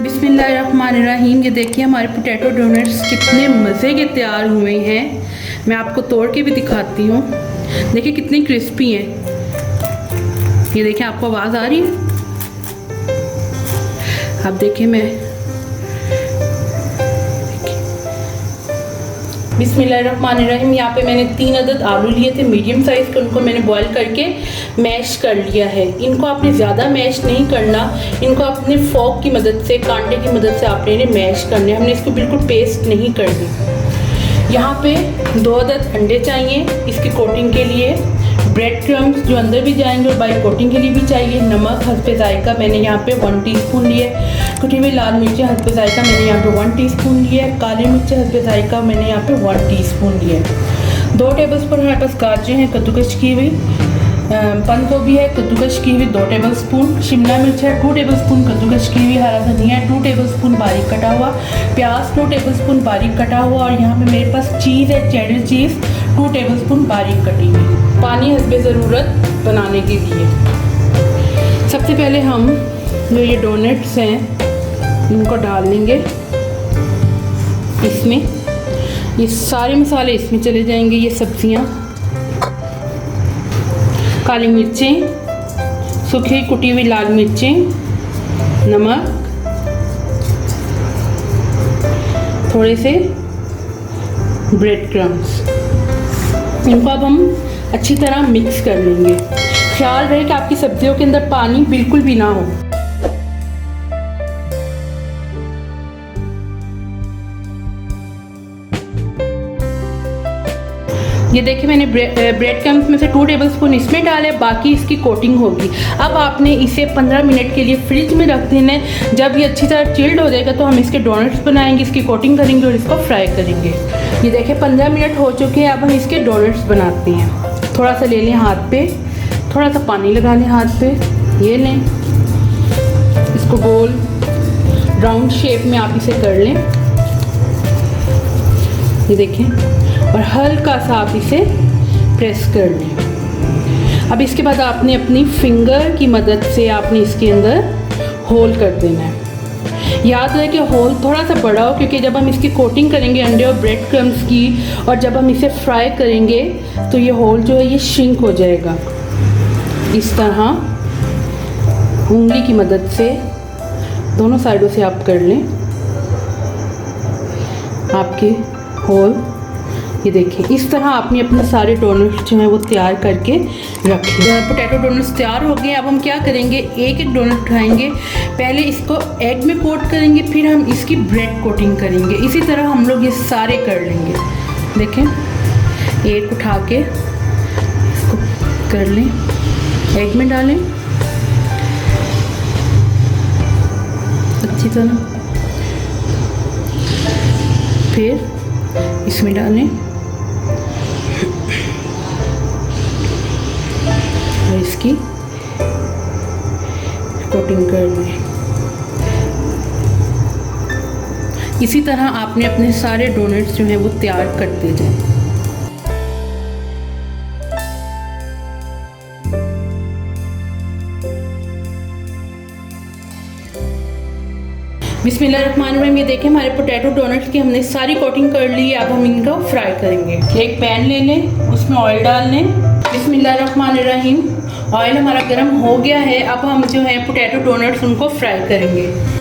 बिस्मिल्लाहिर्रहमानिर्रहीम। ये देखिए हमारे पोटैटो डोनट्स कितने मज़े के तैयार हुए हैं। मैं आपको तोड़ के भी दिखाती हूँ। देखिए कितनी क्रिस्पी हैं। ये देखिए, आपको आवाज़ आ रही है? आप देखिए, मैं बिस्मिल्लाहिर्रहमानिर्रहीम। यहाँ पे मैंने 3 अदद आलू लिए थे मीडियम साइज़ के, उनको मैंने बॉईल करके मैश कर लिया है। इनको आपने ज़्यादा मैश नहीं करना, इनको अपने फोक की मदद से, कांटे की मदद से आपने इन्हें मैश करने। हमने इसको बिल्कुल पेस्ट नहीं करनी। यहाँ पे 2 अदद अंडे चाहिए इसकी कोटिंग के लिए। ब्रेड क्रम्स जो अंदर भी जाएंगे और बाई कोटिंग के लिए भी चाहिए। नमक हस्बे जायका मैंने यहाँ पे 1 टीस्पून लिए। कुटी हुई लाल मिर्ची हस्बे जायका मैंने यहाँ पे 1 टीस्पून लिए। काली मिर्च हस्बे जायका मैंने यहाँ पे 1 टीस्पून लिए। 2 टेबलस्पून हमारे पास गाजर हैं कद्दूकश की हुई। बंद गोभी है कद्दूकश की हुई 2 टेबलस्पून। शिमला मिर्च है 2 टेबलस्पून कद्दूकश की हुई। हरा धनिया है 2 टेबलस्पून बारीक कटा हुआ। प्याज 2 टेबलस्पून बारीक कटा हुआ। और यहाँ पे मेरे पास चीज़ है, चेडर चीज़ 2 टेबलस्पून बारीक कटी हुई। पानी हस्बे ज़रूरत बनाने के लिए। सबसे पहले हम जो ये डोनट्स हैं इनको डाल लेंगे इसमें। ये सारे मसाले इसमें चले जाएंगे। ये सब्जियां, काली मिर्चें, सूखी कुटी हुई लाल मिर्चें, नमक, थोड़े से ब्रेड क्रम्स। इनको अब हम अच्छी तरह मिक्स कर लेंगे। ख्याल रहे कि आपकी सब्जियों के अंदर पानी बिल्कुल भी ना हो। ये देखिए, मैंने ब्रेड क्रम्स में से 2 टेबलस्पून इसमें डाले, बाकी इसकी कोटिंग होगी। अब आपने इसे 15 मिनट के लिए फ्रिज में रख देना है। जब ये अच्छी तरह चिल्ड हो जाएगा तो हम इसके डोनट्स बनाएंगे, इसकी कोटिंग करेंगे और इसको फ्राई करेंगे। ये देखिए 15 मिनट हो चुके हैं। अब हम इसके डोनट्स बनाते हैं। थोड़ा सा ले लें हाथ पे, थोड़ा सा पानी लगा लें हाथ पे। ये लें, इसको गोल राउंड शेप में आप इसे कर लें। ये देखें, और हल्का सा आप इसे प्रेस कर लें। अब इसके बाद आपने अपनी फिंगर की मदद से आपने इसके अंदर होल कर देना है। याद रहे कि होल थोड़ा सा बड़ा हो, क्योंकि जब हम इसकी कोटिंग करेंगे अंडे और ब्रेड क्रम्स की, और जब हम इसे फ्राई करेंगे तो ये होल जो है ये श्रिंक हो जाएगा। इस तरह उंगली की मदद से दोनों साइडों से आप कर लें आपके होल। ये देखिए, इस तरह आपने अपने सारे डोनट्स जो हैं वो तैयार करके रखें। पोटैटो डोनट्स तैयार हो गए। अब हम क्या करेंगे, एक एक डोनट उठाएंगे। पहले इसको एग में कोट करेंगे, फिर हम इसकी ब्रेड कोटिंग करेंगे। इसी तरह हम लोग ये सारे कर लेंगे। देखें, एक उठा के इसको कर लें, एग में डालें अच्छी तरह, फिर इसमें डालें और इसकी कोटिंग कर लें। इसी तरह आपने अपने सारे डोनट्स जो हैं वो तैयार करते जाएं। बिस्मिल्लाहिर्रहमानिर्रहीम। ये देखें, हमारे पोटैटो डोनट्स की हमने सारी कोटिंग कर ली है। अब हम इनको फ्राई करेंगे। एक पैन ले लें, उसमें ऑयल डाल लें। बिस्मिल्लाहिर्रहमानिर्रहीम। ऑयल हमारा गर्म हो गया है। अब हम जो है पोटैटो डोनट्स उनको फ्राई करेंगे।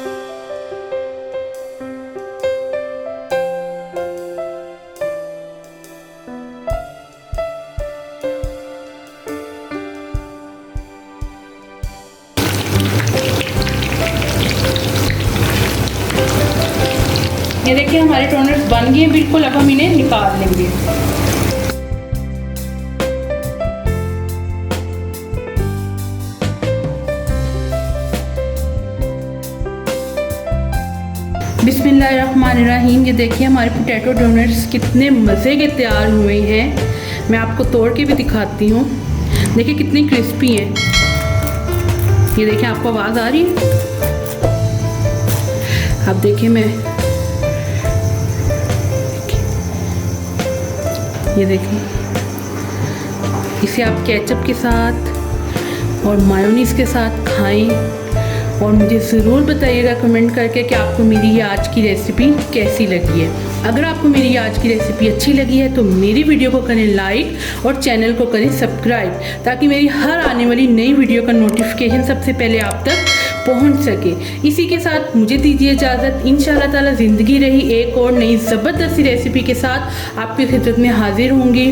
ये देखिए, हमारे डोनट्स बन गए बिल्कुल। अब हम इन्हें निकाल लेंगे। बिस्मिल्लाहिर्रहमानिर्रहीम। ये देखिए, हमारे पोटैटो डोनट्स कितने मज़े के तैयार हुए हैं। मैं आपको तोड़ के भी दिखाती हूँ। देखिए कितनी क्रिस्पी हैं। ये देखिए, आपको आवाज़ आ रही है? आप देखिए, मैं ये देखें, इसे आप केचप के साथ और मायोनीज़ के साथ खाएं और मुझे ज़रूर बताइएगा कमेंट करके कि आपको मेरी ये आज की रेसिपी कैसी लगी है। अगर आपको मेरी आज की रेसिपी अच्छी लगी है तो मेरी वीडियो को करें लाइक और चैनल को करें सब्सक्राइब, ताकि मेरी हर आने वाली नई वीडियो का नोटिफिकेशन सबसे पहले आप तक पहुंच सके। इसी के साथ मुझे दीजिए इजाज़त। इंशाअल्लाह ताला ज़िंदगी रही एक और नई ज़बरदस्त रेसिपी के साथ आपकी खिदमत में हाजिर होंगी।